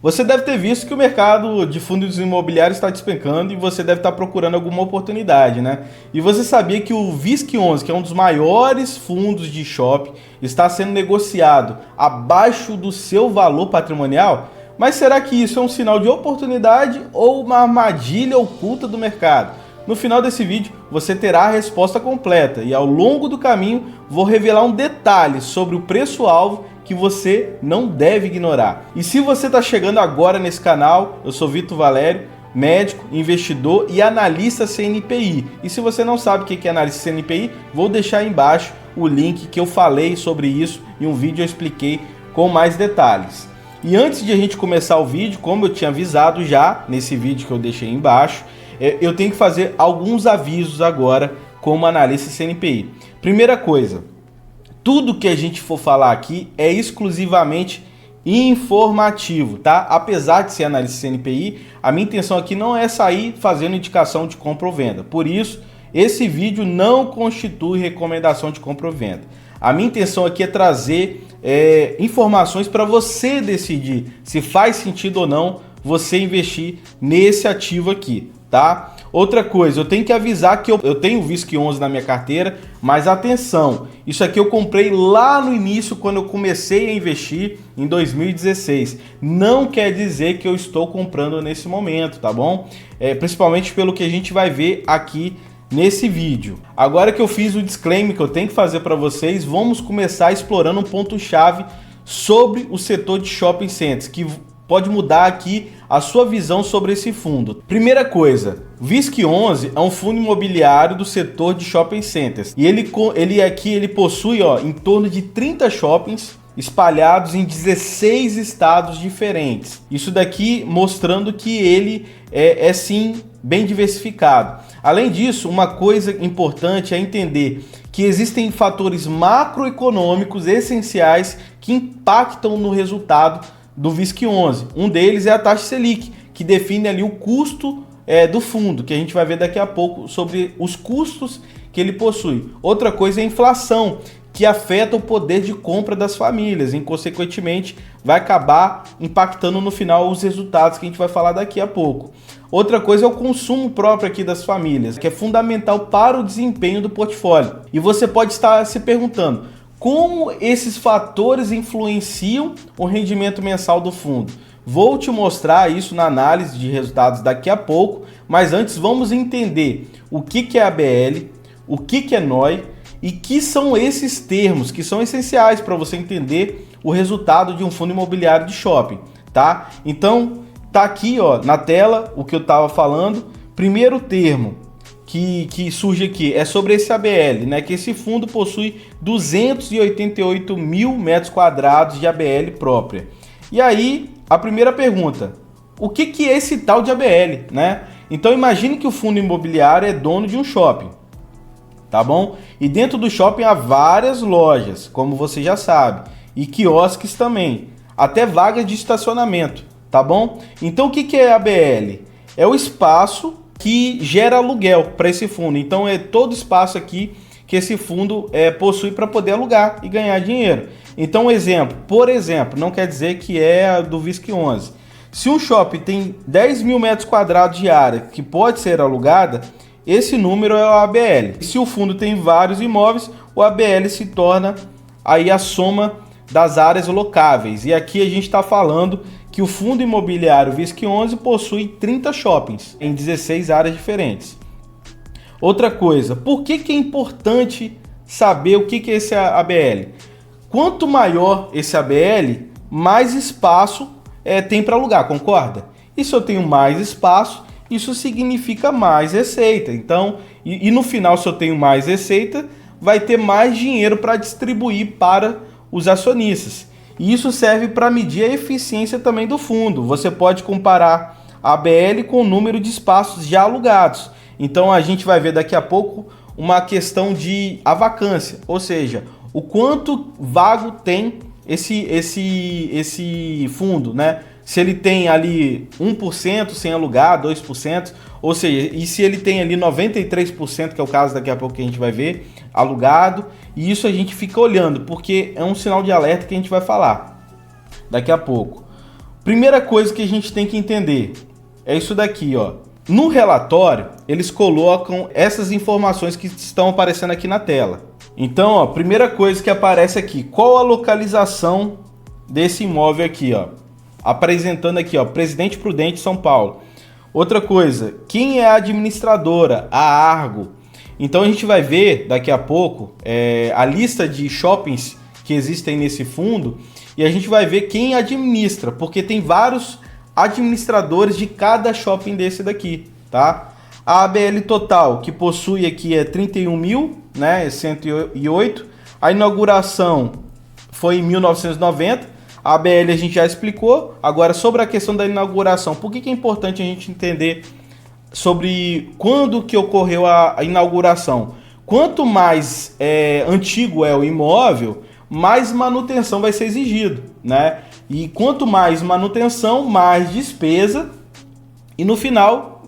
Você deve ter visto que o mercado de fundos imobiliários está despencando e você deve estar procurando alguma oportunidade, né? E você sabia que o VISC11, que é um dos maiores fundos de shopping, está sendo negociado abaixo do seu valor patrimonial? Mas será que isso é um sinal de oportunidade ou uma armadilha oculta do mercado? No final desse vídeo você terá a resposta completa e ao longo do caminho vou revelar um detalhe sobre o preço-alvo que você não deve ignorar. E se você está chegando agora nesse canal, eu sou Vitor Valério, médico, investidor e analista CNPI. E se você não sabe o que é analista CNPI, vou deixar aí embaixo o link que eu falei sobre isso em um vídeo eu expliquei com mais detalhes. E antes de a gente começar o vídeo, como eu tinha avisado já nesse vídeo que eu deixei embaixo, eu tenho que fazer alguns avisos agora como analista CNPI. Primeira coisa, tudo que a gente for falar aqui é exclusivamente informativo, tá? Apesar de ser analista CNPI, a minha intenção aqui não é sair fazendo indicação de compra ou venda. Por isso, esse vídeo não constitui recomendação de compra ou venda. A minha intenção aqui é trazer informações para você decidir se faz sentido ou não você investir nesse ativo aqui, tá? Outra coisa, eu tenho que avisar que eu tenho o VISC11 na minha carteira, mas atenção, isso aqui eu comprei lá no início quando eu comecei a investir em 2016. Não quer dizer que eu estou comprando nesse momento, tá bom? Principalmente pelo que a gente vai ver aqui nesse vídeo. Agora que eu fiz o disclaimer que eu tenho que fazer para vocês, vamos começar explorando um ponto-chave sobre o setor de shopping centers, que pode mudar aqui a sua visão sobre esse fundo. Primeira coisa, VISC11 é um fundo imobiliário do setor de shopping centers. E ele possui em torno de 30 shoppings espalhados em 16 estados diferentes. Isso daqui mostrando que ele é sim bem diversificado. Além disso, uma coisa importante é entender que existem fatores macroeconômicos essenciais que impactam no resultado do VISC11. Um deles é a taxa Selic, que define ali o custo do fundo, que a gente vai ver daqui a pouco sobre os custos que ele possui. Outra coisa é a inflação, que afeta o poder de compra das famílias e, consequentemente, vai acabar impactando no final os resultados que a gente vai falar daqui a pouco. Outra coisa é o consumo próprio aqui das famílias, que é fundamental para o desempenho do portfólio. E você pode estar se perguntando, como esses fatores influenciam o rendimento mensal do fundo? Vou te mostrar isso na análise de resultados daqui a pouco, mas antes vamos entender o que é ABL, o que é NOI e que são esses termos que são essenciais para você entender o resultado de um fundo imobiliário de shopping, tá? Então, tá aqui na tela o que eu estava falando. Primeiro termo que surge aqui é sobre esse ABL, né? Que esse fundo possui 288 mil metros quadrados de ABL própria. E aí, a primeira pergunta, o que é esse tal de ABL, né? Então imagine que o fundo imobiliário é dono de um shopping, tá bom? E dentro do shopping há várias lojas, como você já sabe, e quiosques também, até vagas de estacionamento, tá bom? Então o que é ABL? É o espaço que gera aluguel para esse fundo. Então é todo espaço aqui que esse fundo possui para poder alugar e ganhar dinheiro. Então por exemplo, não quer dizer que é do VISC11. Se um shopping tem 10 mil metros quadrados de área que pode ser alugada, esse número é o ABL. Se o fundo tem vários imóveis, o ABL se torna aí a soma das áreas locáveis. E aqui a gente está falando que o fundo imobiliário VISC11 possui 30 shoppings em 16 áreas diferentes. Outra coisa, por que é importante saber o que é esse ABL? Quanto maior esse ABL, mais espaço tem para alugar, concorda? E se eu tenho mais espaço, isso significa mais receita. Então, e no final, se eu tenho mais receita, vai ter mais dinheiro para distribuir para os acionistas. E isso serve para medir a eficiência também do fundo. Você pode comparar a ABL com o número de espaços já alugados. Então a gente vai ver daqui a pouco uma questão de a vacância, ou seja, o quanto vago tem esse fundo, né? Se ele tem ali 1% sem alugar, 2%, ou seja, e se ele tem ali 93%, que é o caso daqui a pouco que a gente vai ver, alugado, e isso a gente fica olhando, porque é um sinal de alerta que a gente vai falar daqui a pouco. Primeira coisa que a gente tem que entender é isso daqui, ó. No relatório, eles colocam essas informações que estão aparecendo aqui na tela. Então, ó, primeira coisa que aparece aqui, qual a localização desse imóvel aqui, ó? Apresentando aqui, ó, Presidente Prudente, São Paulo. Outra coisa, quem é a administradora? A Argo. Então a gente vai ver daqui a pouco a lista de shoppings que existem nesse fundo e a gente vai ver quem administra, porque tem vários administradores de cada shopping desse daqui, tá? A ABL total que possui aqui é 31 mil, né? 108. A inauguração foi em 1990. A ABL a gente já explicou. Agora, sobre a questão da inauguração, por que é importante a gente entender sobre quando que ocorreu a inauguração? Quanto mais antigo é o imóvel, mais manutenção vai ser exigido, né? E quanto mais manutenção, mais despesa, e no final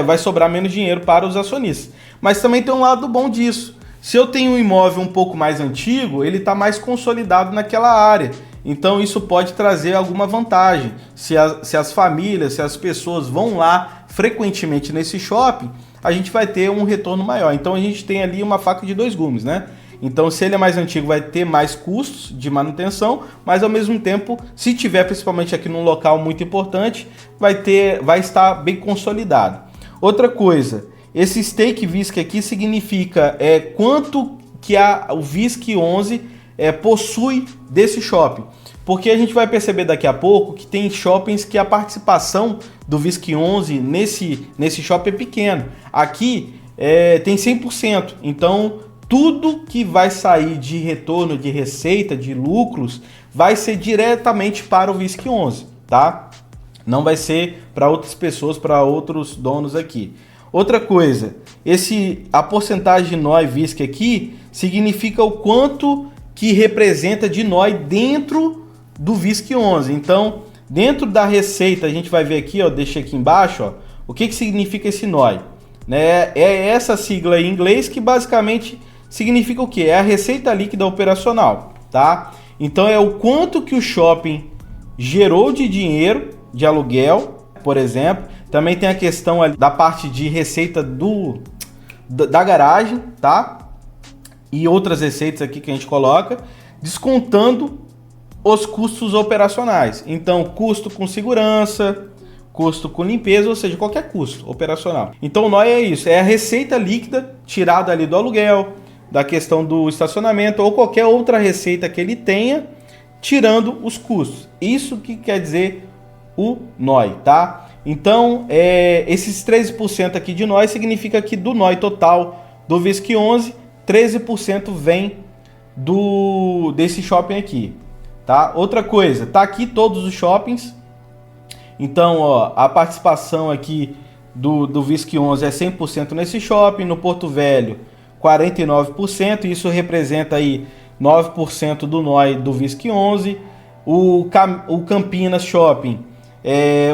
vai sobrar menos dinheiro para os acionistas. Mas também tem um lado bom disso. Se eu tenho um imóvel um pouco mais antigo, ele está mais consolidado naquela área. Então isso pode trazer alguma vantagem. Se as famílias, se as pessoas vão lá frequentemente nesse shopping, a gente vai ter um retorno maior. Então a gente tem ali uma faca de dois gumes, né? Então se ele é mais antigo vai ter mais custos de manutenção, mas ao mesmo tempo, se tiver principalmente aqui num local muito importante, vai estar bem consolidado. Outra coisa, esse stake VISC aqui significa quanto que o VISC 11 possui desse shopping. Porque a gente vai perceber daqui a pouco que tem shoppings que a participação do VISC 11 nesse shopping é pequena. Aqui tem 100%. Então, tudo que vai sair de retorno, de receita, de lucros, vai ser diretamente para o VISC 11, tá? Não vai ser para outras pessoas, para outros donos aqui. Outra coisa, a porcentagem de NOI VISC aqui significa o quanto que representa de NOI dentro do VISC 11. Então, dentro da receita, a gente vai ver aqui, ó, deixa aqui embaixo, ó, o que significa esse NOI. Né? É essa sigla em inglês que basicamente significa o quê? É a receita líquida operacional, tá? Então, é o quanto que o shopping gerou de dinheiro, de aluguel, por exemplo. Também tem a questão ali da parte de receita da garagem, tá? E outras receitas aqui que a gente coloca, descontando os custos operacionais. Então, custo com segurança, custo com limpeza, ou seja, qualquer custo operacional. Então, o NOI é isso, é a receita líquida tirada ali do aluguel, da questão do estacionamento ou qualquer outra receita que ele tenha, tirando os custos. Isso que quer dizer o NOI, tá? Então, esses 13% aqui de NOI significa que do NOI total do VISC 11, 13% vem desse shopping aqui, tá? Outra coisa, tá aqui todos os shoppings. Então, ó, a participação aqui do VISC 11 é 100% nesse shopping. No Porto Velho, 49%. Isso representa aí 9% do NOI do VISC 11. O Campinas Shopping,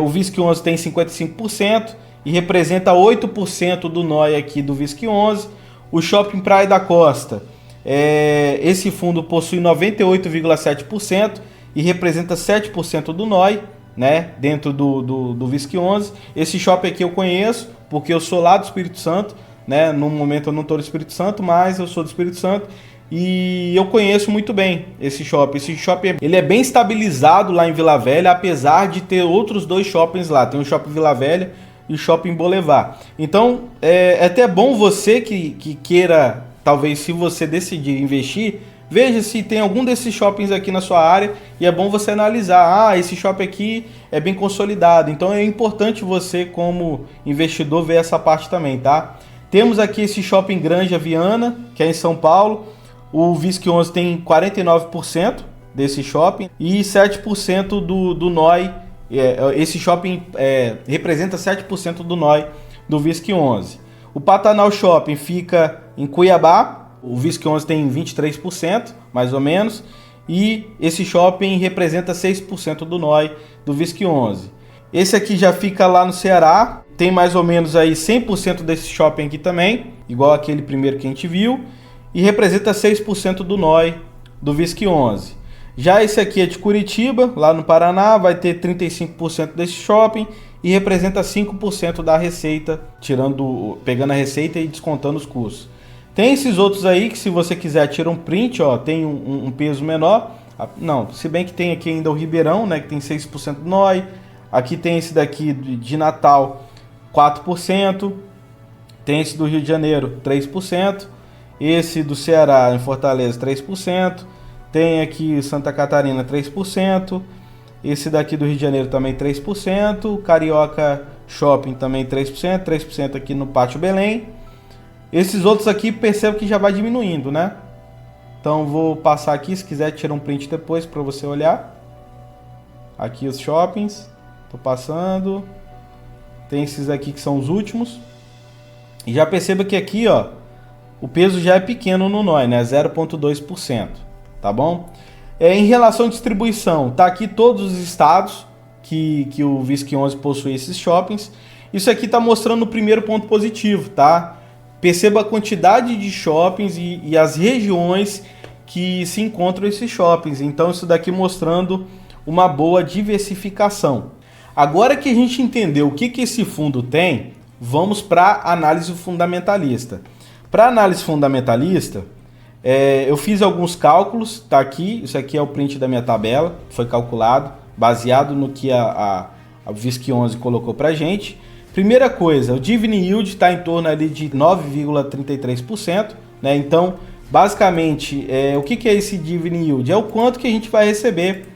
o VISC 11 tem 55% e representa 8% do NOI aqui do VISC 11. O Shopping Praia da Costa, esse fundo possui 98,7% e representa 7% do NOI, né, dentro do VISC 11. Esse shopping aqui eu conheço, porque eu sou lá do Espírito Santo, né? No momento eu não estou do Espírito Santo, mas eu sou do Espírito Santo e eu conheço muito bem esse shopping. Esse shopping ele é bem estabilizado lá em Vila Velha, apesar de ter outros dois shoppings lá. Tem o Shopping Vila Velha e o Shopping Boulevard. Então, é até bom você que queira, talvez se você decidir investir, veja se tem algum desses shoppings aqui na sua área e é bom você analisar. Esse shopping aqui é bem consolidado. Então, é importante você, como investidor, ver essa parte também, tá? Temos aqui esse Shopping Granja Viana, que é em São Paulo. O VISC 11 tem 49% desse shopping e 7% do NOI. Esse shopping representa 7% do NOI do VISC 11. O Pantanal Shopping fica em Cuiabá. O VISC 11 tem 23%, mais ou menos. E esse shopping representa 6% do NOI do VISC 11. Esse aqui já fica lá no Ceará. Tem mais ou menos aí 100% desse shopping aqui também, igual aquele primeiro que a gente viu, e representa 6% do NOI do VISC 11. Já esse aqui é de Curitiba, lá no Paraná, vai ter 35% desse shopping e representa 5% da receita, pegando a receita e descontando os custos. Tem esses outros aí que, se você quiser, tira um print, ó, tem um peso menor. Não, se bem que tem aqui ainda o Ribeirão, né, que tem 6% do NOI. Aqui tem esse daqui de Natal, 4%. Tem esse do Rio de Janeiro, 3%. Esse do Ceará, em Fortaleza, 3%. Tem aqui Santa Catarina, 3%. Esse daqui do Rio de Janeiro também 3%. Carioca Shopping também 3%. 3% aqui no Pátio Belém. Esses outros aqui percebo que já vai diminuindo, né? Então vou passar aqui, se quiser tirar um print depois para você olhar. Aqui os shoppings. Tô passando. Tem esses aqui que são os últimos. E já perceba que aqui, ó, o peso já é pequeno no NOI, né? 0,2%, tá bom? Em relação à distribuição, tá aqui todos os estados que o VISC-11 possui esses shoppings. Isso aqui tá mostrando o primeiro ponto positivo, tá? Perceba a quantidade de shoppings e as regiões que se encontram esses shoppings. Então isso daqui mostrando uma boa diversificação. Agora que a gente entendeu o que esse fundo tem, vamos para a análise fundamentalista. Para análise fundamentalista, eu fiz alguns cálculos, tá aqui, isso aqui é o print da minha tabela, foi calculado, baseado no que a VISC-11 colocou para a gente. Primeira coisa, o dividend yield está em torno ali de 9,33%, né? Então, basicamente, o que é esse dividend yield? É o quanto que a gente vai receber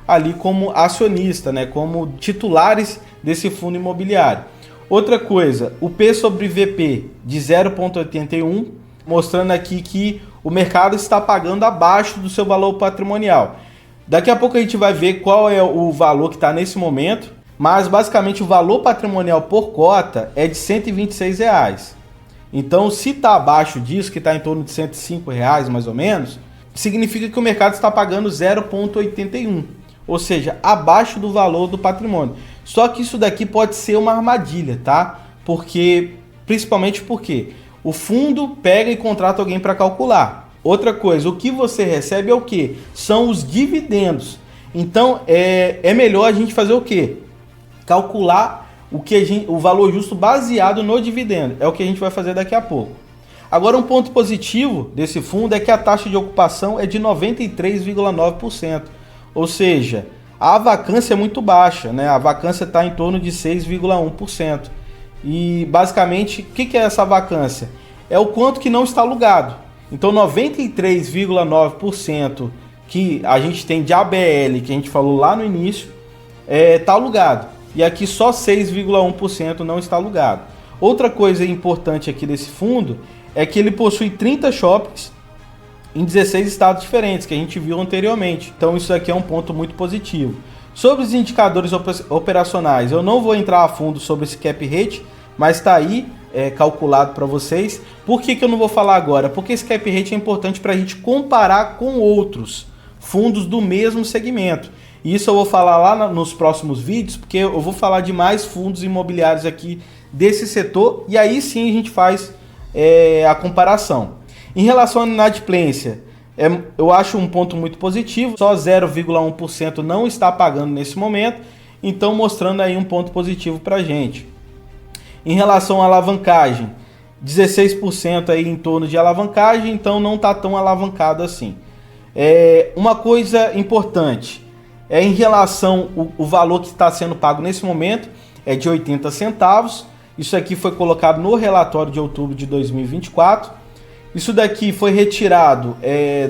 ali como acionista, né? Como titulares desse fundo imobiliário. Outra coisa, o P sobre VP de 0,81, mostrando aqui que o mercado está pagando abaixo do seu valor patrimonial. Daqui a pouco a gente vai ver qual é o valor que está nesse momento, mas basicamente o valor patrimonial por cota é de R$ 126. Então, se está abaixo disso, que está em torno de R$ 105 mais ou menos, significa que o mercado está pagando 0,81, ou seja, abaixo do valor do patrimônio. Só que isso daqui pode ser uma armadilha, tá? Principalmente porque o fundo pega e contrata alguém para calcular. Outra coisa, o que você recebe é o quê? São os dividendos. Então, é melhor a gente fazer o quê? Calcular o valor justo baseado no dividendo. É o que a gente vai fazer daqui a pouco. Agora, um ponto positivo desse fundo é que a taxa de ocupação é de 93,9%. Ou seja, a vacância é muito baixa, né? A vacância está em torno de 6,1%. E basicamente, o que é essa vacância? É o quanto que não está alugado. Então, 93,9% que a gente tem de ABL, que a gente falou lá no início, está alugado. E aqui só 6,1% não está alugado. Outra coisa importante aqui desse fundo é que ele possui 30 shoppings em 16 estados diferentes, que a gente viu anteriormente. Então isso aqui é um ponto muito positivo. Sobre os indicadores operacionais, eu não vou entrar a fundo sobre esse cap rate, mas está aí calculado para vocês. Por que eu não vou falar agora? Porque esse cap rate é importante para a gente comparar com outros fundos do mesmo segmento. E isso eu vou falar lá nos próximos vídeos, porque eu vou falar de mais fundos imobiliários aqui desse setor, e aí sim a gente faz a comparação. Em relação à inadimplência, eu acho um ponto muito positivo, só 0,1% não está pagando nesse momento, então mostrando aí um ponto positivo para a gente. Em relação à alavancagem, 16% aí em torno de alavancagem, então não está tão alavancado assim. Uma coisa importante, em relação ao valor que está sendo pago nesse momento, é de 80 centavos, isso aqui foi colocado no relatório de outubro de 2024, isso daqui foi retirado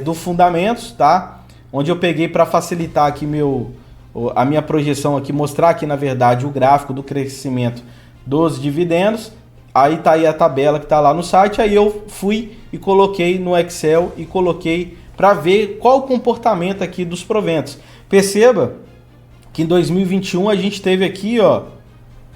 do Fundamentos, tá? Onde eu peguei para facilitar aqui a minha projeção aqui, mostrar aqui na verdade o gráfico do crescimento dos dividendos. Aí tá aí a tabela que tá lá no site, aí eu fui e coloquei no Excel e coloquei para ver qual o comportamento aqui dos proventos. Perceba que em 2021 a gente teve aqui, ó,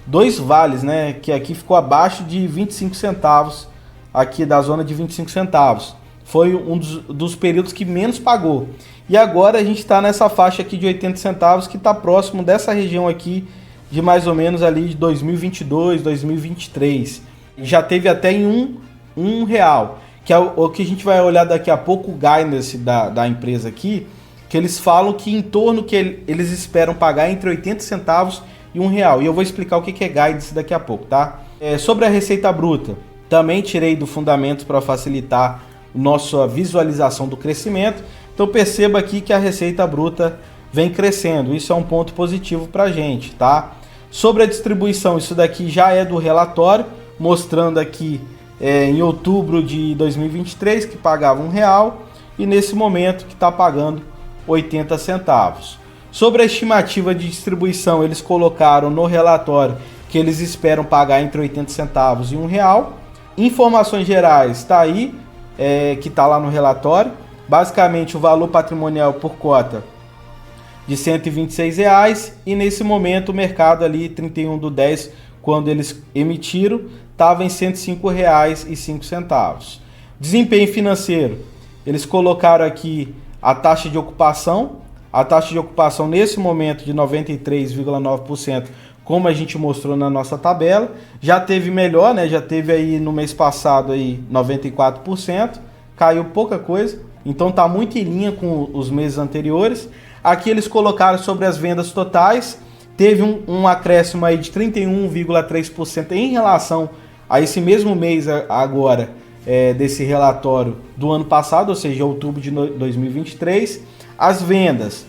dois vales, né? Que aqui ficou abaixo de 25 centavos, aqui da zona de 25 centavos. Foi um dos períodos que menos pagou. E agora a gente está nessa faixa aqui de 80 centavos, que está próximo dessa região aqui de mais ou menos ali de 2022, 2023. Já teve até em um real, que é o que a gente vai olhar daqui a pouco, o guidance da empresa aqui. que eles falam que em torno que eles esperam pagar entre 80 centavos e R$1. E eu vou explicar o que é guidance daqui a pouco, tá? Sobre a receita bruta, também tirei do fundamento para facilitar nossa visualização do crescimento. Então perceba aqui que a receita bruta vem crescendo. Isso é um ponto positivo para a gente, tá? Sobre a distribuição, isso daqui já é do relatório, mostrando aqui em outubro de 2023 que pagava R$1 e nesse momento que está pagando 80 centavos. Sobre a estimativa de distribuição, eles colocaram no relatório que eles esperam pagar entre 80 centavos e R$1. Informações gerais está aí, que está lá no relatório. Basicamente o valor patrimonial por cota de R$126 e nesse momento o mercado ali 31/10, quando eles emitiram, estava em R$105,05. Desempenho financeiro, eles colocaram aqui a taxa de ocupação. A taxa de ocupação nesse momento de 93,9%, como a gente mostrou na nossa tabela. Já teve melhor, né? Já teve aí no mês passado aí 94%, caiu pouca coisa, então tá muito em linha com os meses anteriores. Aqui eles colocaram sobre as vendas totais, teve um acréscimo aí de 31,3% em relação a esse mesmo mês agora desse relatório do ano passado, ou seja, outubro de 2023. As vendas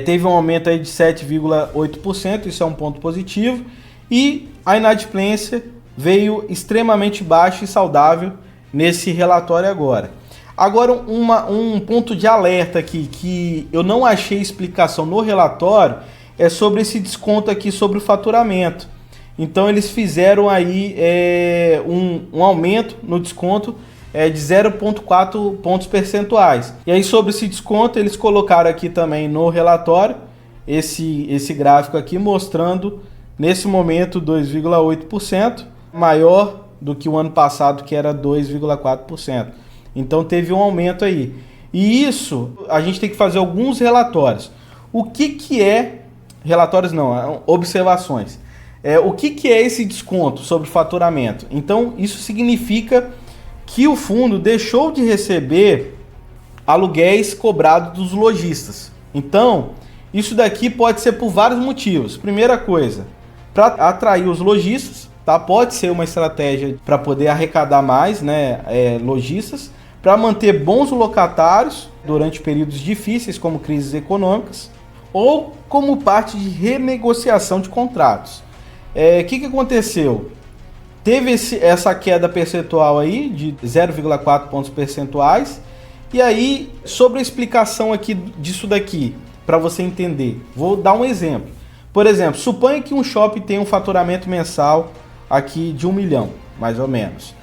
teve um aumento aí de 7,8%, isso é um ponto positivo. E a inadimplência veio extremamente baixa e saudável nesse relatório agora. Agora, um ponto de alerta aqui, que eu não achei explicação no relatório, é sobre esse desconto aqui sobre o faturamento. Então, eles fizeram aí um aumento no desconto de 0,4 pontos percentuais. E aí, sobre esse desconto, eles colocaram aqui também no relatório esse gráfico aqui mostrando, nesse momento, 2,8%, maior do que o ano passado, que era 2,4%. Então, teve um aumento aí. E isso, a gente tem que fazer alguns relatórios. O que é... Relatórios não, observações. O que é esse desconto sobre faturamento? Então, isso significa que o fundo deixou de receber aluguéis cobrados dos lojistas. Então, isso daqui pode ser por vários motivos. Primeira coisa, para atrair os lojistas, tá? Pode ser uma estratégia para poder arrecadar mais, né, lojistas, para manter bons locatários durante períodos difíceis, como crises econômicas, ou como parte de renegociação de contratos. Que aconteceu? Teve essa queda percentual aí de 0,4 pontos percentuais. E aí, sobre a explicação aqui disso daqui, para você entender, vou dar um exemplo. Por exemplo, suponha que um shopping tem um faturamento mensal aqui de 1 milhão, mais ou menos.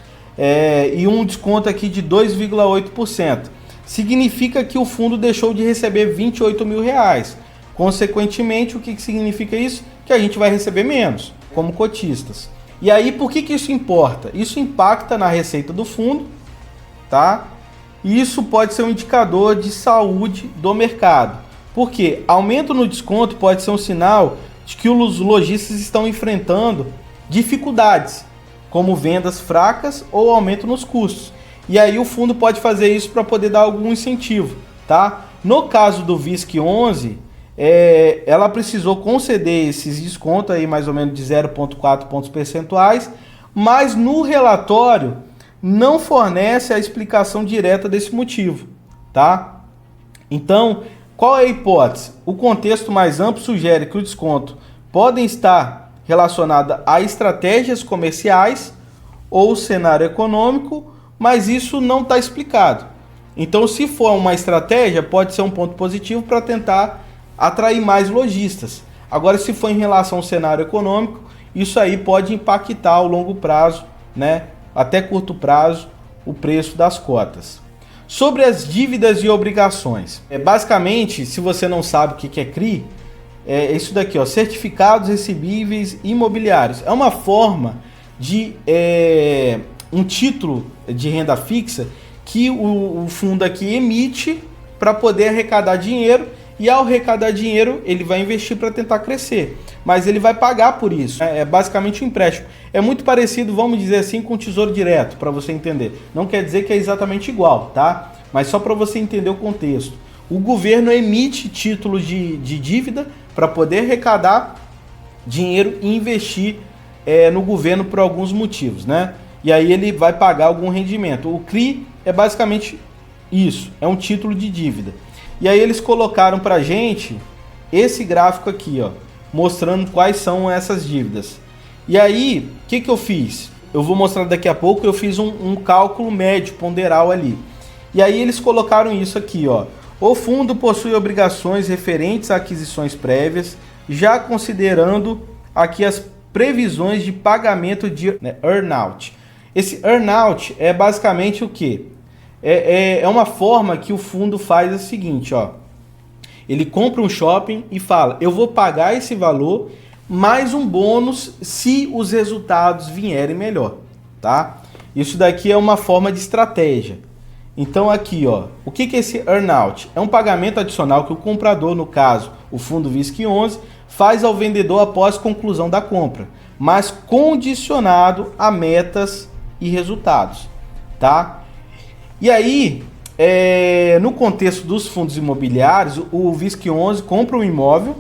E um desconto aqui de 2,8%. Significa que o fundo deixou de receber R$28 mil. Consequentemente, o que significa isso? Que a gente vai receber menos, como cotistas. E aí, por que isso importa? Isso impacta na receita do fundo, tá? E isso pode ser um indicador de saúde do mercado. Porque aumento no desconto pode ser um sinal de que os lojistas estão enfrentando dificuldades, como vendas fracas ou aumento nos custos. E aí o fundo pode fazer isso para poder dar algum incentivo, tá? No caso do VISC11, ela precisou conceder esses descontos aí mais ou menos de 0,4 pontos percentuais, mas no relatório não fornece a explicação direta desse motivo, tá? Então, qual é a hipótese? O contexto mais amplo sugere que o desconto podem estar relacionado a estratégias comerciais ou cenário econômico, mas isso não está explicado. Então, se for uma estratégia, pode ser um ponto positivo para tentar atrair mais lojistas. Agora, se for em relação ao cenário econômico, isso aí pode impactar ao longo prazo, né, até curto prazo, o preço das cotas. Sobre as dívidas e obrigações. Basicamente, se você não sabe o que é CRI, é isso daqui, ó, certificados recebíveis imobiliários. É uma forma de um título de renda fixa que o fundo aqui emite para poder arrecadar dinheiro. E ao arrecadar dinheiro, ele vai investir para tentar crescer. Mas ele vai pagar por isso. É basicamente um empréstimo. É muito parecido, vamos dizer assim, com o Tesouro Direto, para você entender. Não quer dizer que é exatamente igual, tá? Mas só para você entender o contexto. o governo emite títulos de dívida para poder arrecadar dinheiro e investir no governo por alguns motivos, né? E aí ele vai pagar algum rendimento. O CRI é basicamente isso, é um título de dívida. E aí eles colocaram para a gente esse gráfico aqui, ó, mostrando quais são essas dívidas. E aí, o que eu fiz? Eu vou mostrar daqui a pouco, eu fiz um cálculo médio ponderal ali. E aí eles colocaram isso aqui, ó. O fundo possui obrigações referentes a aquisições prévias, já considerando aqui as previsões de pagamento de earn-out. Esse earn-out é basicamente o quê? É uma forma que o fundo faz o seguinte, ó. Ele compra um shopping e fala, eu vou pagar esse valor mais um bônus se os resultados vierem melhor, tá? Isso daqui é uma forma de estratégia. Então aqui, ó, o que é esse earn-out? É um pagamento adicional que o comprador, no caso, o fundo VISC11, faz ao vendedor após conclusão da compra, mas condicionado a metas e resultados, tá? E aí, no contexto dos fundos imobiliários, o VISC11 compra um imóvel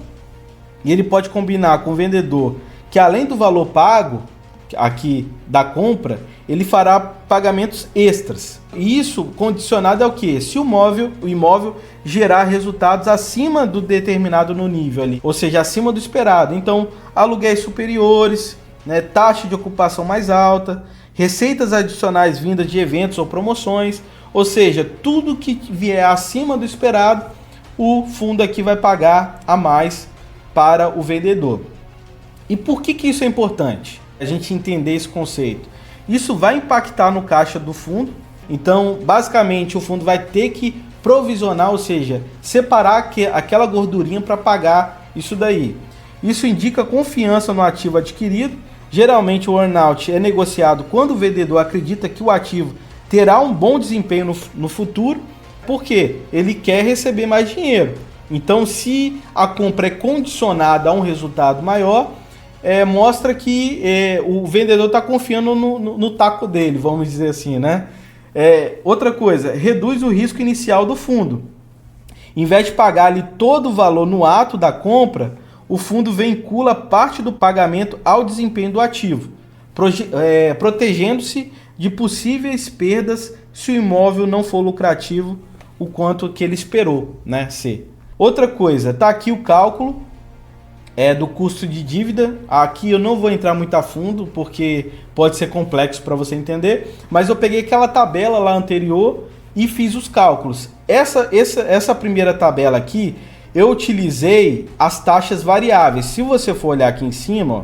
e ele pode combinar com o vendedor que, além do valor pago aqui da compra, ele fará pagamentos extras. E isso condicionado ao quê? Se o imóvel gerar resultados acima do determinado no nível ali, ou seja, acima do esperado. Então, aluguéis superiores, né, taxa de ocupação mais alta, receitas adicionais vindas de eventos ou promoções, ou seja, tudo que vier acima do esperado, o fundo aqui vai pagar a mais para o vendedor. E por que isso é importante? A gente entender esse conceito. Isso vai impactar no caixa do fundo, então basicamente o fundo vai ter que provisionar, ou seja, separar aquela gordurinha para pagar isso daí. Isso indica confiança no ativo adquirido. Geralmente o earn-out é negociado quando o vendedor acredita que o ativo terá um bom desempenho no futuro, porque ele quer receber mais dinheiro. Então, se a compra é condicionada a um resultado maior, mostra que o vendedor está confiando no taco dele, vamos dizer assim, né? Outra coisa, reduz o risco inicial do fundo. Em vez de pagar ali todo o valor no ato da compra, o fundo vincula parte do pagamento ao desempenho do ativo, protegendo-se de possíveis perdas se o imóvel não for lucrativo o quanto que ele esperou, né, ser. Outra coisa, tá aqui o cálculo do custo de dívida. Aqui eu não vou entrar muito a fundo porque pode ser complexo para você entender, mas eu peguei aquela tabela lá anterior e fiz os cálculos. Essa primeira tabela aqui, eu utilizei as taxas variáveis. Se você for olhar aqui em cima, ó,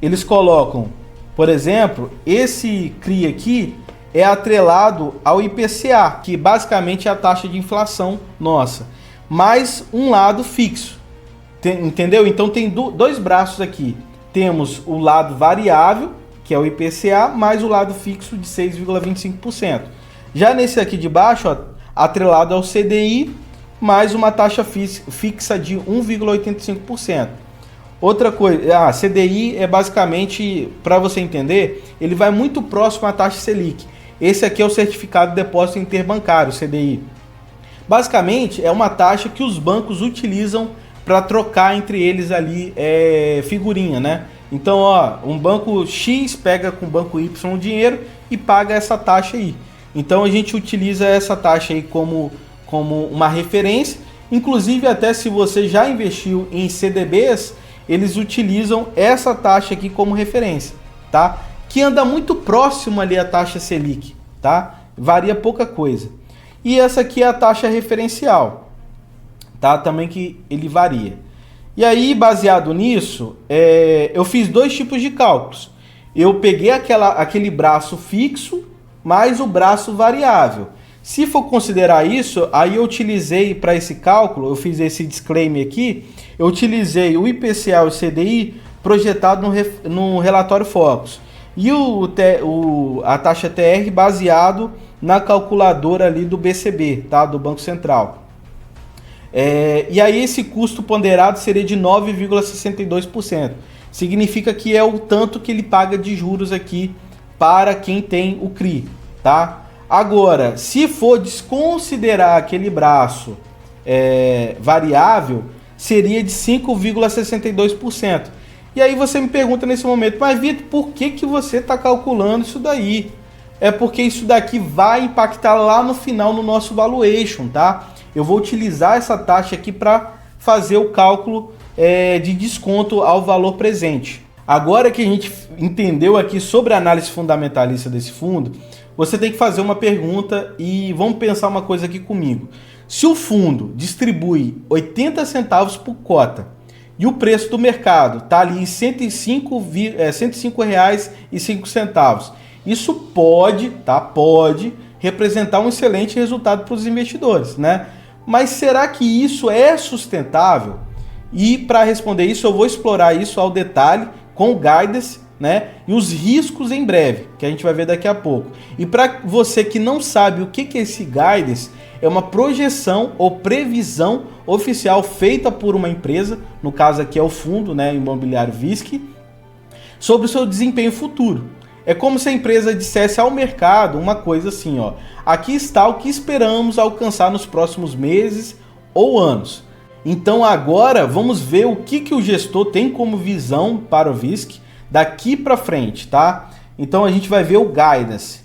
eles colocam, por exemplo, esse CRI aqui é atrelado ao IPCA, que basicamente é a taxa de inflação nossa, mais um lado fixo. Entendeu? Então tem dois braços aqui. Temos o lado variável, que é o IPCA, mais o lado fixo de 6,25%. Já nesse aqui de baixo, ó, atrelado ao CDI, mais uma taxa fixa de 1,85%. Outra coisa, CDI é basicamente, para você entender, ele vai muito próximo à taxa Selic. Esse aqui é o Certificado de Depósito Interbancário, CDI. Basicamente, é uma taxa que os bancos utilizam para trocar entre eles ali figurinha, né? Então, ó, um banco X pega com o banco Y o dinheiro e paga essa taxa aí. Então, a gente utiliza essa taxa aí como uma referência. Inclusive, até se você já investiu em CDBs, eles utilizam essa taxa aqui como referência, tá? Que anda muito próximo ali à taxa Selic, tá? Varia pouca coisa. E essa aqui é a taxa referencial, tá? Também que ele varia. E aí, baseado nisso, eu fiz dois tipos de cálculos. Eu peguei aquele braço fixo mais o braço variável. Se for considerar isso, aí eu utilizei para esse cálculo, eu fiz esse disclaimer aqui, eu utilizei o IPCA e o CDI projetado no relatório Focus e a taxa TR baseado na calculadora ali do BCB, tá? Do Banco Central. E aí esse custo ponderado seria de 9,62%. Significa que é o tanto que ele paga de juros aqui para quem tem o CRI, tá? Agora, se for desconsiderar aquele braço variável, seria de 5,62%. E aí você me pergunta nesse momento, mas Vitor, por que você está calculando isso daí? É porque isso daqui vai impactar lá no final no nosso valuation, tá? Eu vou utilizar essa taxa aqui para fazer o cálculo de desconto ao valor presente. Agora que a gente entendeu aqui sobre a análise fundamentalista desse fundo, você tem que fazer uma pergunta e vamos pensar uma coisa aqui comigo. Se o fundo distribui 80 centavos por cota e o preço do mercado está ali em R$ 105,05, isso pode representar um excelente resultado para os investidores, né? Mas será que isso é sustentável? E para responder isso, eu vou explorar isso ao detalhe com o guidance, né? E os riscos em breve, que a gente vai ver daqui a pouco. E para você que não sabe o que é esse guidance, é uma projeção ou previsão oficial feita por uma empresa, no caso aqui é o fundo, né, imobiliário VISC, sobre o seu desempenho futuro. É como se a empresa dissesse ao mercado uma coisa assim, ó, aqui está o que esperamos alcançar nos próximos meses ou anos. Então agora vamos ver o que o gestor tem como visão para o VISC daqui para frente, tá? Então a gente vai ver o guidance.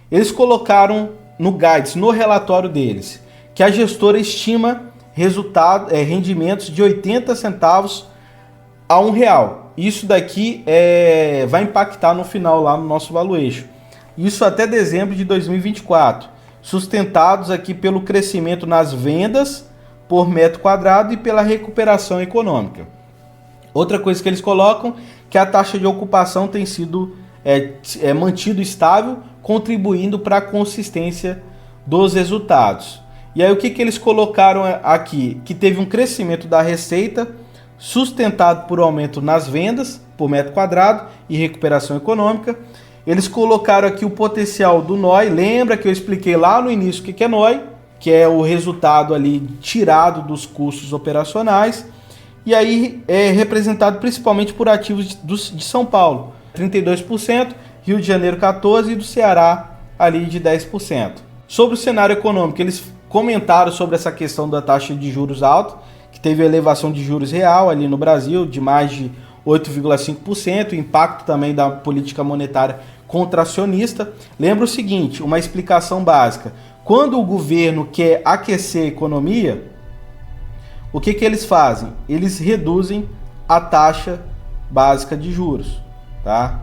Eles colocaram no guidance, no relatório deles, que a gestora estima rendimentos de 80 centavos a R$1. Isso daqui vai impactar no final lá no nosso valuation. Isso até dezembro de 2024, sustentados aqui pelo crescimento nas vendas por metro quadrado e pela recuperação econômica. Outra coisa que eles colocam que a taxa de ocupação tem sido mantido estável, contribuindo para a consistência dos resultados. E aí o que eles colocaram aqui? Que teve um crescimento da receita sustentado por aumento nas vendas por metro quadrado e recuperação econômica. Eles colocaram aqui o potencial do NOI. Lembra que eu expliquei lá no início o que é NOI? Que é o resultado ali tirado dos custos operacionais. E aí é representado principalmente por ativos de São Paulo, 32%, Rio de Janeiro 14% e do Ceará ali de 10%. Sobre o cenário econômico, eles comentaram sobre essa questão da taxa de juros alta, que teve elevação de juros real ali no Brasil de mais de 8,5%, o impacto também da política monetária contracionista. Lembra o seguinte, uma explicação básica, quando o governo quer aquecer a economia, o que eles fazem? Eles reduzem a taxa básica de juros, tá?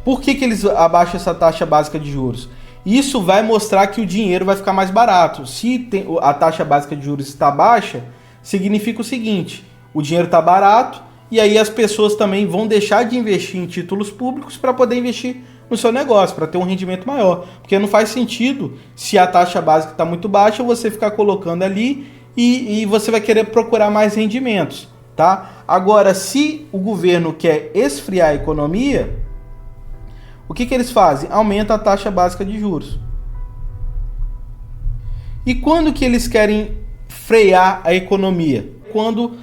Por que eles abaixam essa taxa básica de juros? Isso vai mostrar que o dinheiro vai ficar mais barato. Se a taxa básica de juros está baixa, significa o seguinte, o dinheiro está barato e aí as pessoas também vão deixar de investir em títulos públicos para poder investir no seu negócio, para ter um rendimento maior. Porque não faz sentido, se a taxa básica está muito baixa, você ficar colocando ali e você vai querer procurar mais rendimentos, tá? Agora, se o governo quer esfriar a economia, o que eles fazem? Aumenta a taxa básica de juros. E quando que eles querem frear a economia? Quando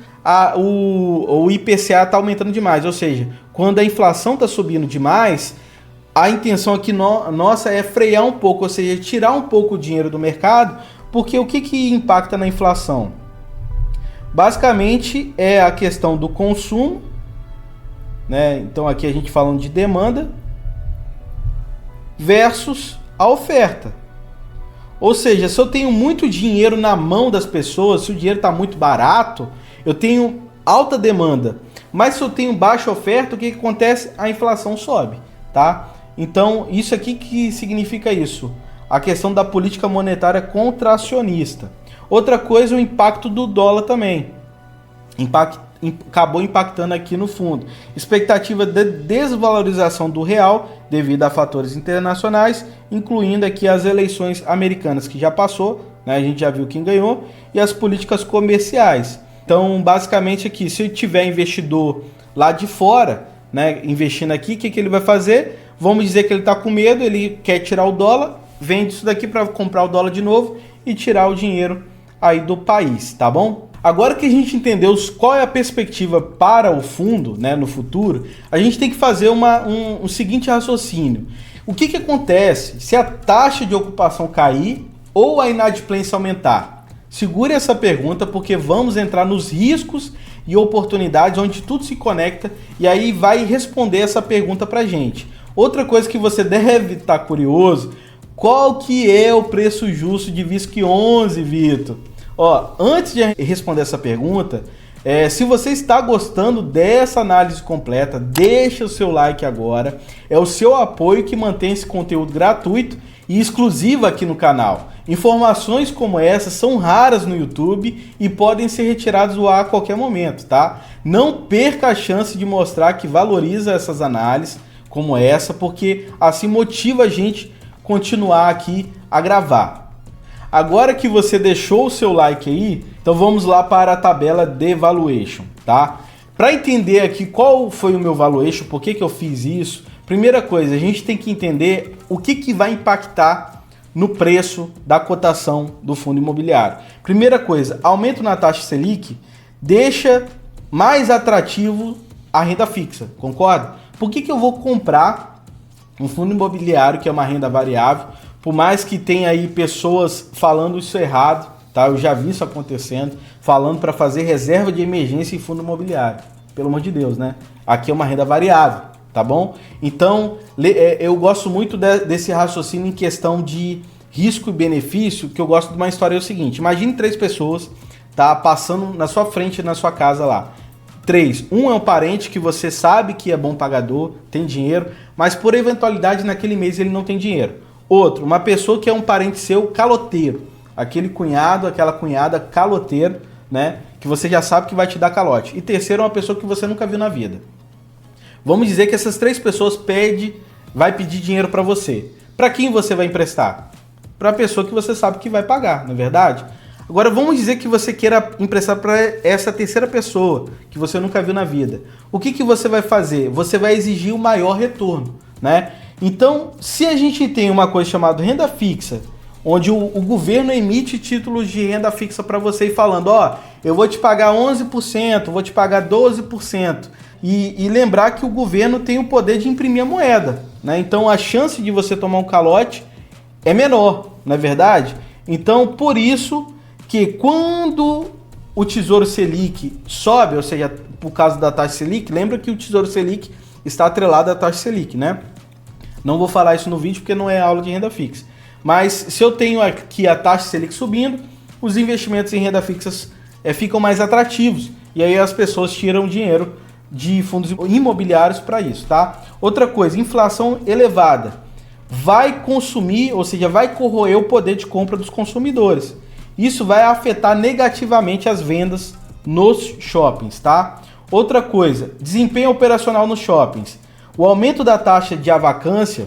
o IPCA está aumentando demais, ou seja, quando a inflação está subindo demais, a intenção aqui nossa é frear um pouco, ou seja, tirar um pouco o dinheiro do mercado, porque o que impacta na inflação? Basicamente é a questão do consumo, né? Então aqui a gente falando de demanda versus a oferta. Ou seja, se eu tenho muito dinheiro na mão das pessoas, se o dinheiro está muito barato, eu tenho alta demanda. Mas se eu tenho baixa oferta, o que acontece? A inflação sobe, tá? Então, isso aqui que significa isso? A questão da política monetária contracionista. Outra coisa, o impacto do dólar também. Acabou impactando aqui no fundo. Expectativa de desvalorização do real devido a fatores internacionais, incluindo aqui as eleições americanas que já passou, né? A gente já viu quem ganhou, e as políticas comerciais. Então, basicamente aqui, se tiver investidor lá de fora, né, investindo aqui, o que ele vai fazer? Vamos dizer que ele está com medo, ele quer tirar o dólar, vende isso daqui para comprar o dólar de novo e tirar o dinheiro aí do país, tá bom? Agora que a gente entendeu qual é a perspectiva para o fundo, né, no futuro, a gente tem que fazer um seguinte raciocínio. O que acontece se a taxa de ocupação cair ou a inadimplência aumentar? Segure essa pergunta porque vamos entrar nos riscos e oportunidades onde tudo se conecta e aí vai responder essa pergunta pra gente. Outra coisa que você deve estar curioso, qual que é o preço justo de VISC11, Vitor? Ó, antes de responder essa pergunta, se você está gostando dessa análise completa, deixa o seu like agora. É o seu apoio que mantém esse conteúdo gratuito e exclusivo aqui no canal. Informações como essa são raras no YouTube e podem ser retiradas do ar a qualquer momento, tá? Não perca a chance de mostrar que valoriza essas análises como essa, porque assim motiva a gente continuar aqui a gravar. Agora que você deixou o seu like aí, então vamos lá para a tabela de valuation, tá? Para entender aqui qual foi o meu valuation, por que eu fiz isso, primeira coisa, a gente tem que entender o que vai impactar no preço da cotação do fundo imobiliário. Primeira coisa, aumento na taxa Selic deixa mais atrativo a renda fixa, concorda? Por que eu vou comprar um fundo imobiliário que é uma renda variável? Por mais que tenha aí pessoas falando isso errado, tá? Eu já vi isso acontecendo, falando para fazer reserva de emergência em fundo imobiliário. Pelo amor de Deus, né? Aqui é uma renda variável, tá bom? Então, eu gosto muito desse raciocínio em questão de risco e benefício, que eu gosto de uma história é o seguinte, imagine 3 pessoas, tá? Passando na sua frente, na sua casa lá. 3. Um é um parente que você sabe que é bom pagador, tem dinheiro, mas por eventualidade naquele mês ele não tem dinheiro. Outro, uma pessoa que é um parente seu caloteiro, aquele cunhado, aquela cunhada caloteiro, né, que você já sabe que vai te dar calote. E terceiro, uma pessoa que você nunca viu na vida. Vamos dizer que essas 3 pessoas vai pedir dinheiro para você. Para quem você vai emprestar? Para a pessoa que você sabe que vai pagar, não é verdade? Agora vamos dizer que você queira emprestar para essa terceira pessoa que você nunca viu na vida. O que você vai fazer? Você vai exigir o maior retorno, né? Então, se a gente tem uma coisa chamada renda fixa, onde o governo emite títulos de renda fixa para você e falando, ó, eu vou te pagar 11%, vou te pagar 12%, e lembrar que o governo tem o poder de imprimir a moeda, né? Então, a chance de você tomar um calote é menor, não é verdade? Então, por isso que quando o Tesouro Selic sobe, ou seja, por causa da taxa Selic, lembra que o Tesouro Selic está atrelado à taxa Selic, né? Não vou falar isso no vídeo porque não é aula de renda fixa. Mas se eu tenho aqui a taxa Selic subindo, os investimentos em renda fixa ficam mais atrativos. E aí as pessoas tiram dinheiro de fundos imobiliários para isso, tá? Outra coisa, inflação elevada vai consumir, ou seja, vai corroer o poder de compra dos consumidores. Isso vai afetar negativamente as vendas nos shoppings, tá? Outra coisa, desempenho operacional nos shoppings. O aumento da taxa de avacância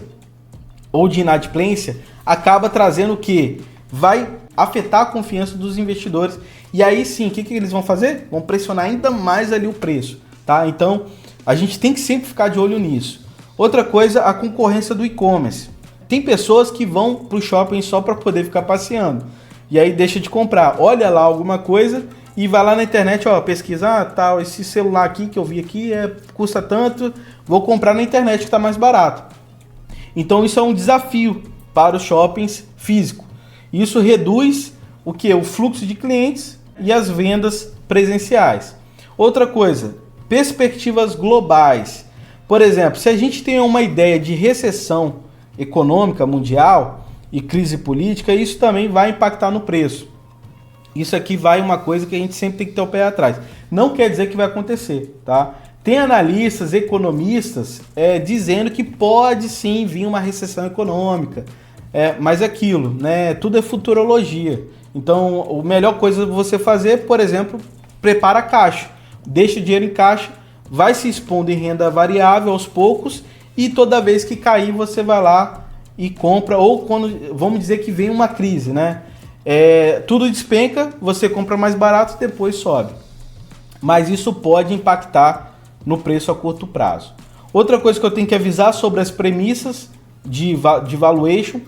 ou de inadimplência acaba trazendo o quê? Vai afetar a confiança dos investidores. E aí sim, o que eles vão fazer? Vão pressionar ainda mais ali o preço, tá? Então, a gente tem que sempre ficar de olho nisso. Outra coisa, a concorrência do e-commerce. Tem pessoas que vão para o shopping só para poder ficar passeando. E aí deixa de comprar. Olha lá alguma coisa e vai lá na internet, ó, pesquisar, tal, esse celular aqui que eu vi aqui custa tanto, vou comprar na internet que está mais barato. Então isso é um desafio para os shoppings físicos. Isso reduz o que? O fluxo de clientes e as vendas presenciais. Outra coisa, perspectivas globais. Por exemplo, se a gente tem uma ideia de recessão econômica mundial e crise política, isso também vai impactar no preço. Isso aqui vai uma coisa que a gente sempre tem que ter o pé atrás. Não quer dizer que vai acontecer, tá? Tem analistas, economistas dizendo que pode sim vir uma recessão econômica, mas é aquilo, né? Tudo é futurologia. Então, a melhor coisa você fazer, por exemplo, prepara a caixa, deixa o dinheiro em caixa, vai se expondo em renda variável aos poucos e toda vez que cair você vai lá e compra, ou quando, vamos dizer que vem uma crise, né? Tudo despenca, você compra mais barato e depois sobe. Mas isso pode impactar no preço a curto prazo. Outra coisa que eu tenho que avisar sobre as premissas de valuation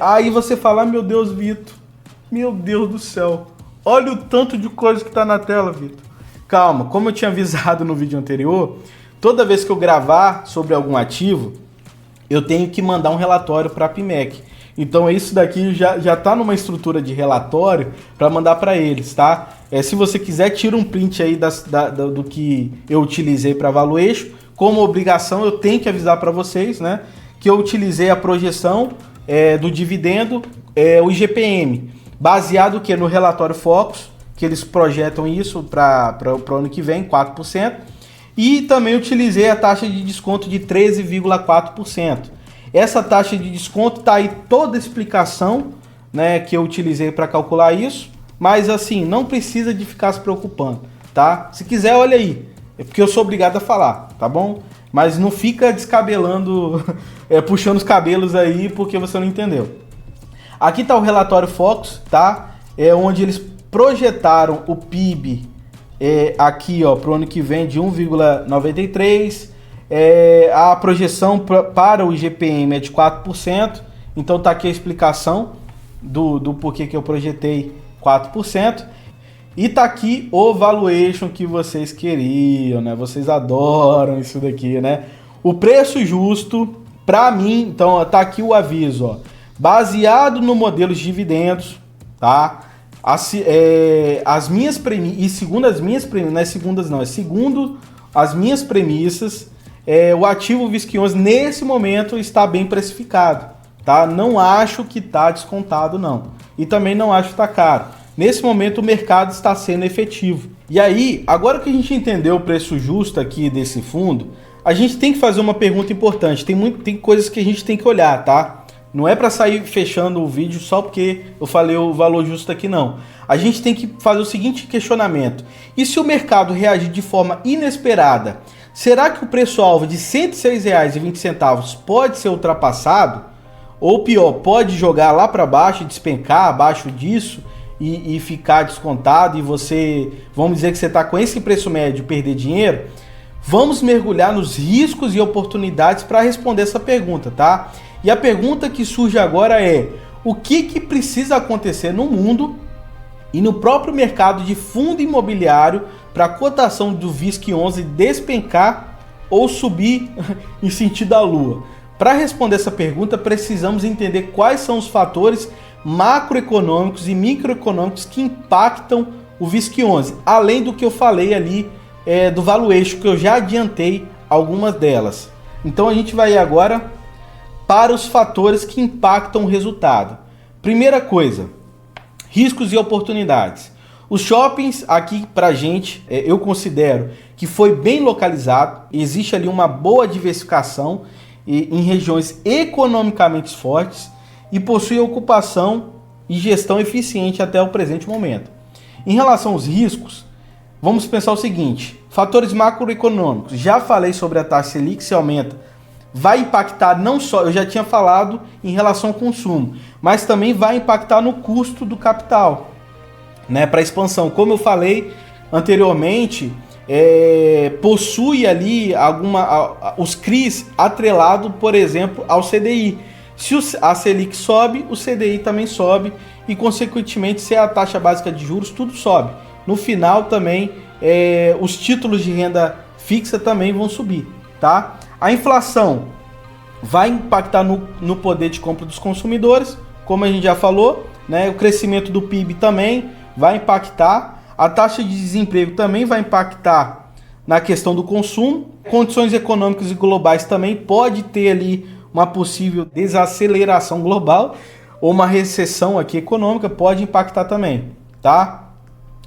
aí você fala, meu Deus, Vitor, meu Deus do céu, Olha o tanto de coisa que tá na tela, Vitor. Calma, como eu tinha avisado no vídeo anterior, toda vez que eu gravar sobre algum ativo, eu tenho que mandar um relatório para a PMEC. Então isso daqui já tá numa estrutura de relatório para mandar para eles, tá? Se você quiser, tira um print aí do que eu utilizei para valuation. Como obrigação, eu tenho que avisar para vocês, né? Que eu utilizei a projeção do dividendo, o IGPM, baseado que no relatório Focus, que eles projetam isso para o ano que vem, 4%. E também utilizei a taxa de desconto de 13,4%. Essa taxa de desconto tá aí toda a explicação, né, que eu utilizei para calcular isso, mas assim, não precisa de ficar se preocupando, tá? Se quiser, olha aí, é porque eu sou obrigado a falar, tá bom? Mas não fica descabelando, puxando os cabelos aí porque você não entendeu. Aqui tá o relatório Focus, tá? Onde eles projetaram o PIB aqui, ó, pro ano que vem de 1,93%. A projeção para o IGPM é de 4%, então tá aqui a explicação do porquê que eu projetei 4%, e tá aqui o valuation que vocês queriam, né? Vocês adoram isso daqui, né? O preço justo, para mim, então tá aqui o aviso, ó, baseado no modelo de dividendos, tá? As minhas premissas, e segundo as minhas premissas, não é segundas não, é segundo as minhas premissas, o ativo VISC11 nesse momento está bem precificado, tá? Não acho que está descontado não, e também não acho que está caro. Nesse momento o mercado está sendo efetivo. E aí, agora que a gente entendeu o preço justo aqui desse fundo, a gente tem que fazer uma pergunta importante. Tem coisas que a gente tem que olhar, tá? Não é para sair fechando o vídeo só porque eu falei o valor justo aqui, não. A gente tem que fazer o seguinte questionamento: e se o mercado reagir de forma inesperada, será que o preço-alvo de R$ 106,20 pode ser ultrapassado? Ou pior, pode jogar lá para baixo e despencar abaixo disso e ficar descontado e você, vamos dizer que você está com esse preço médio, perder dinheiro? Vamos mergulhar nos riscos e oportunidades para responder essa pergunta, tá? E a pergunta que surge agora é: o que precisa acontecer no mundo e no próprio mercado de fundo imobiliário para a cotação do VISC11 despencar ou subir em sentido à lua? Para responder essa pergunta, precisamos entender quais são os fatores macroeconômicos e microeconômicos que impactam o VISC11, além do que eu falei ali do valuation, que eu já adiantei algumas delas. Então a gente vai agora para os fatores que impactam o resultado. Primeira coisa, riscos e oportunidades. Os shoppings aqui pra gente, eu considero que foi bem localizado, existe ali uma boa diversificação em regiões economicamente fortes e possui ocupação e gestão eficiente até o presente momento. Em relação aos riscos, vamos pensar o seguinte: fatores macroeconômicos. Já falei sobre a taxa Selic, se aumenta, vai impactar não só, eu já tinha falado em relação ao consumo, mas também vai impactar no custo do capital, né, para expansão. Como eu falei anteriormente, possui ali os CRIs atrelado, por exemplo, ao CDI. Se a Selic sobe, o CDI também sobe e, consequentemente, se a taxa básica de juros, tudo sobe. No final também, os títulos de renda fixa também vão subir, tá? A inflação vai impactar no poder de compra dos consumidores, como a gente já falou, né? O crescimento do PIB também vai impactar. A taxa de desemprego também vai impactar na questão do consumo. Condições econômicas e globais também pode ter ali uma possível desaceleração global ou uma recessão aqui econômica pode impactar também, tá?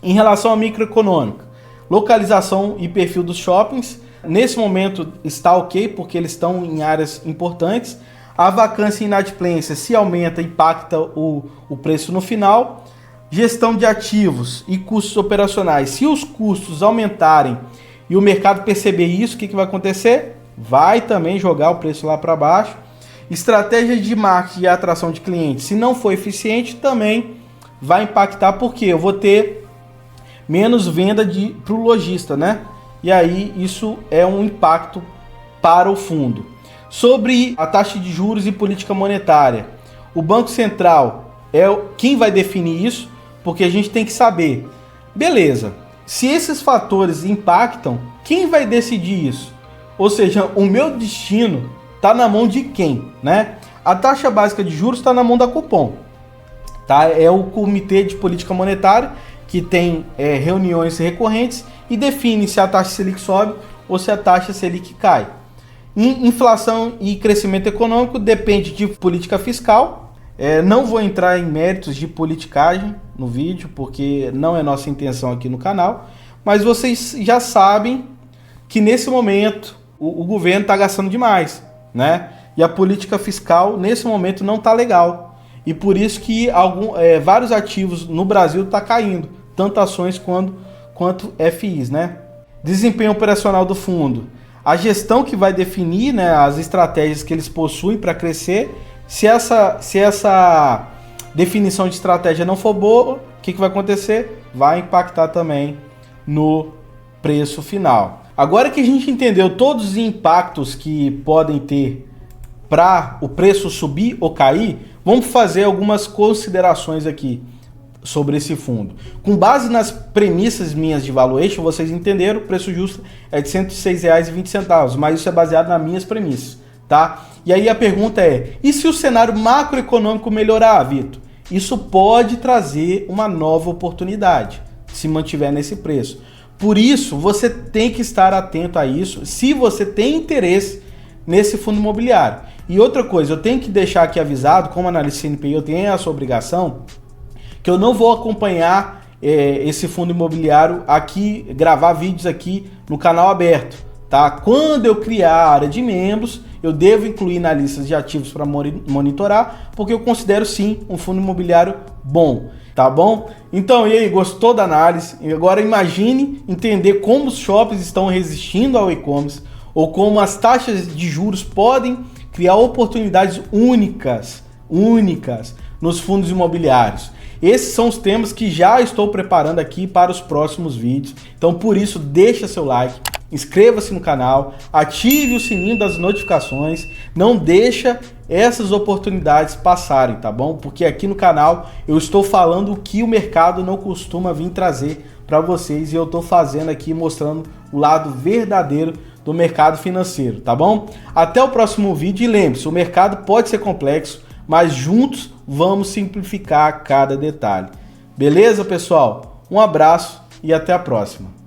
Em relação à microeconômica, localização e perfil dos shoppings, nesse momento está ok, porque eles estão em áreas importantes. A vacância e inadimplência, se aumenta, impacta o preço no final. Gestão de ativos e custos operacionais, se os custos aumentarem e o mercado perceber isso, o que vai acontecer? Vai também jogar o preço lá para baixo. Estratégia de marketing e atração de clientes, se não for eficiente, também vai impactar, porque eu vou ter menos venda para o lojista, né? E aí isso é um impacto para o fundo. Sobre a taxa de juros e política monetária, o Banco Central quem vai definir isso. porque a gente tem que saber, beleza, se esses fatores impactam, quem vai decidir isso? Ou seja, o meu destino está na mão de quem, né? A taxa básica de juros está na mão da Copom, tá? É o Comitê de Política Monetária que tem reuniões recorrentes e define se a taxa Selic sobe ou se a taxa Selic cai. Inflação e crescimento econômico depende de política fiscal. Não vou entrar em méritos de politicagem no vídeo, porque não é nossa intenção aqui no canal, mas vocês já sabem que nesse momento o governo está gastando demais, né? E a política fiscal nesse momento não está legal. E por isso que vários ativos no Brasil estão caindo, tanto ações quanto FIs, né? Desempenho operacional do fundo. A gestão que vai definir, né, as estratégias que eles possuem para crescer. Se essa definição de estratégia não for boa, o que vai acontecer? Vai impactar também no preço final. Agora que a gente entendeu todos os impactos que podem ter para o preço subir ou cair, vamos fazer algumas considerações aqui sobre esse fundo. Com base nas premissas minhas de valuation, vocês entenderam, o preço justo é de R$ 106,20, mas isso é baseado nas minhas premissas, tá? E aí a pergunta é, e se o cenário macroeconômico melhorar, Vitor? Isso pode trazer uma nova oportunidade, se mantiver nesse preço. Por isso, você tem que estar atento a isso, se você tem interesse nesse fundo imobiliário. E outra coisa, eu tenho que deixar aqui avisado, como analista CNPI, eu tenho essa obrigação, que eu não vou acompanhar esse fundo imobiliário aqui, gravar vídeos aqui no canal aberto, tá? Quando eu criar a área de membros, eu devo incluir na lista de ativos para monitorar, porque eu considero sim um fundo imobiliário bom, tá bom? Então, e aí, gostou da análise? Agora imagine entender como os shoppings estão resistindo ao e-commerce, ou como as taxas de juros podem criar oportunidades únicas nos fundos imobiliários. Esses são os temas que já estou preparando aqui para os próximos vídeos. Então, por isso, deixa seu like, inscreva-se no canal, ative o sininho das notificações, não deixa essas oportunidades passarem, tá bom? Porque aqui no canal eu estou falando o que o mercado não costuma vir trazer para vocês e eu estou fazendo aqui, mostrando o lado verdadeiro do mercado financeiro, tá bom? Até o próximo vídeo e lembre-se, o mercado pode ser complexo, mas juntos vamos simplificar cada detalhe. Beleza, pessoal? Um abraço e até a próxima.